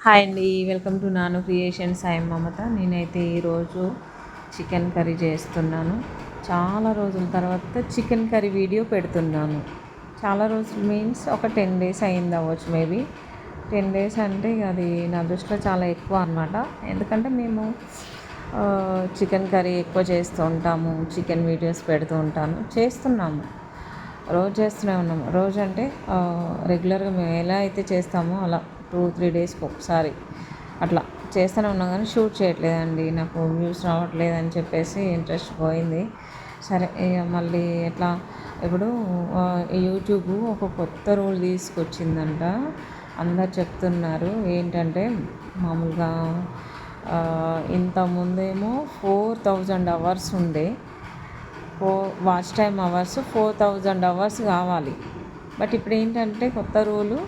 Hi అండి, welcome to నాను creations. I'm మమత. నేనైతే ఈరోజు చికెన్ కర్రీ చేస్తున్నాను. చాలా రోజుల తర్వాత చికెన్ కర్రీ వీడియో పెడుతున్నాను. చాలా రోజులు మీన్స్ ఒక 10 డేస్ అయింది అవ్వచ్చు, మేబీ 10 డేస్ అంటే అది నా దృష్టిలో చాలా ఎక్కువ అనమాట. ఎందుకంటే మేము చికెన్ కర్రీ ఎక్కువ చేస్తూ ఉంటాము, చికెన్ వీడియోస్ పెడుతూ ఉంటాను, చేస్తున్నాము, రోజు చేస్తూనే ఉన్నాము. రోజు అంటే రెగ్యులర్గా మేము ఎలా అయితే చేస్తామో అలా 2-3 డేస్కి ఒకసారి అట్లా చేస్తూనే ఉన్నాం, కానీ షూట్ చేయట్లేదండి. నాకు వ్యూస్ రావట్లేదు అని చెప్పేసి ఇంట్రెస్ట్ పోయింది. సరే ఇక మళ్ళీ ఎట్లా ఇప్పుడు యూట్యూబ్ ఒక కొత్త రూల్ తీసుకొచ్చిందంట. అందరు చెప్తున్నారు ఏంటంటే, మామూలుగా ఇంతకుముందేమో 4000 అవర్స్ ఉండే, వాచ్ టైమ్ అవర్స్ 4000 అవర్స్ కావాలి. బట్ ఇప్పుడు ఏంటంటే కొత్త రూలు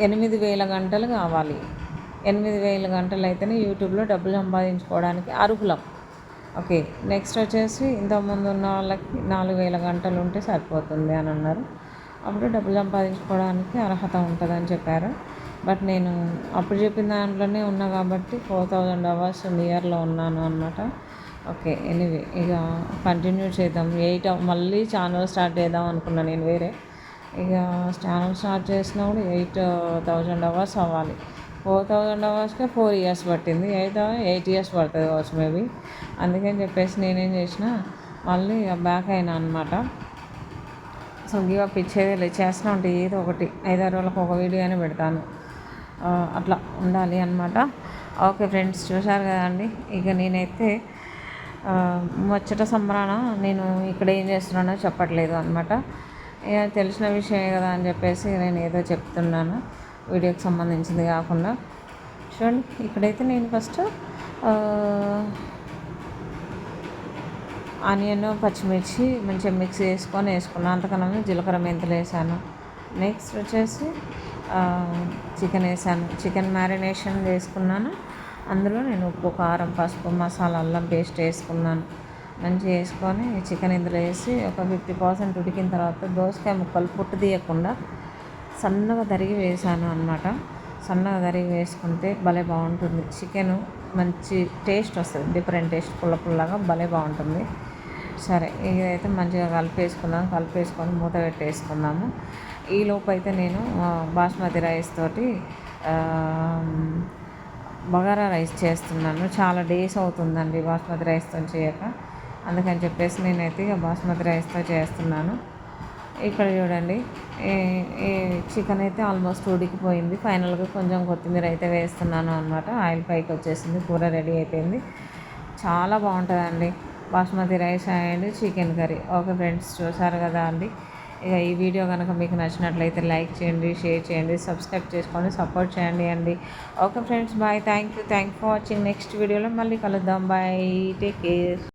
8000 గంటలు కావాలి. 8000 గంటలు అయితేనే యూట్యూబ్లో డబ్బులు సంపాదించుకోవడానికి అర్హులం. ఓకే, నెక్స్ట్ వచ్చేసి ఇంతకుముందు ఉన్న వాళ్ళకి 4000 గంటలు ఉంటే సరిపోతుంది అని అన్నారు. అప్పుడు డబ్బులు సంపాదించుకోవడానికి అర్హత ఉంటుందని చెప్పారు. బట్ నేను అప్పుడు చెప్పిన దాంట్లోనే ఉన్నా కాబట్టి 4000 అవర్స్ నియర్లో ఉన్నాను అన్నమాట. ఓకే, ఎనీవే ఇక కంటిన్యూ చేద్దాం. మళ్ళీ ఛానల్ స్టార్ట్ చేద్దాం అనుకున్నాను నేను వేరే. ఇక ఛానల్ స్టార్ట్ చేసినప్పుడు 8000 అవర్స్ అవ్వాలి. 4000 అవర్స్కే 4 ఇయర్స్ పట్టింది. 8 ఇయర్స్ పడుతుంది కావచ్చు మేబీ. అందుకని చెప్పేసి నేనేం చేసిన, మళ్ళీ బ్యాక్ అయినా అనమాట. సో గివ్ అప్ ఇచ్చేది చేస్తూనే ఉంటే ఏదో ఒకటి 5-6 రోజులకు ఒక వీడియో అయినా పెడతాను. అట్లా ఉండాలి అనమాట. ఓకే ఫ్రెండ్స్, చూశారు కదండి. ఇక నేనైతే ముచ్చట సంబరాన నేను ఇక్కడ ఏం చేస్తున్నానో చెప్పట్లేదు అనమాట. ఇక తెలిసిన విషయమే కదా అని చెప్పేసి నేను ఏదో చెప్తున్నాను, వీడియోకి సంబంధించింది కాకుండా. చూడండి, ఇక్కడైతే నేను ఫస్ట్ ఆనియన్, పచ్చిమిర్చి మంచిగా మిక్స్ వేసుకున్నాను. అంతకన్నా జీలకర్ర, మెంతులు వేసాను. నెక్స్ట్ వచ్చేసి చికెన్ వేసాను. చికెన్ మ్యారినేషన్ చేసుకున్నాను. అందులో నేను ఉప్పు, కారం, పసుపు, మసాలా, అల్లం పేస్ట్ వేసుకున్నాను. మంచిగా వేసుకొని చికెన్ ఇందులో వేసి ఒక 50% ఉడికిన తర్వాత దోసకాయ ముక్కలు పొట్టు తీయకుండా సన్నగా తరిగి వేసాను అనమాట. సన్నగా తరిగి వేసుకుంటే భలే బాగుంటుంది చికెను. మంచి టేస్ట్ వస్తుంది, డిఫరెంట్ టేస్ట్, పుల్లగా భలే బాగుంటుంది. సరే, ఇదైతే మంచిగా కలిపేసుకొని మూత పెట్టేసుకుందాము. ఈలోపు అయితే నేను బాస్మతి రైస్ తోటి బగారా రైస్ చేస్తున్నాను. చాలా డేస్ అవుతుందండి బాస్మతి రైస్తో చేయక. అందుకని చెప్పేసి నేనైతే ఇక బాస్మతి రైస్తో చేస్తున్నాను. ఇక్కడ చూడండి, ఈ చికెన్ అయితే ఆల్మోస్ట్ ఉడికిపోయింది. ఫైనల్గా కొంచెం కొత్తిమీర అయితే వేస్తున్నాను అనమాట. ఆయిల్ పైకి వచ్చేసింది, కూర రెడీ అయిపోయింది. చాలా బాగుంటుందండి basmati rice and chicken curry. Okay friends, చూసారు కదా అండి. ఇక ఈ వీడియో కనుక మీకు నచ్చినట్లయితే లైక్ చేయండి, షేర్ చేయండి, సబ్స్క్రైబ్ చేసుకోండి, సపోర్ట్ చేయండి అండి. Okay friends, bye. Thank you for watching. Next వీడియోలో మళ్ళీ కలుద్దాం. Bye, take care.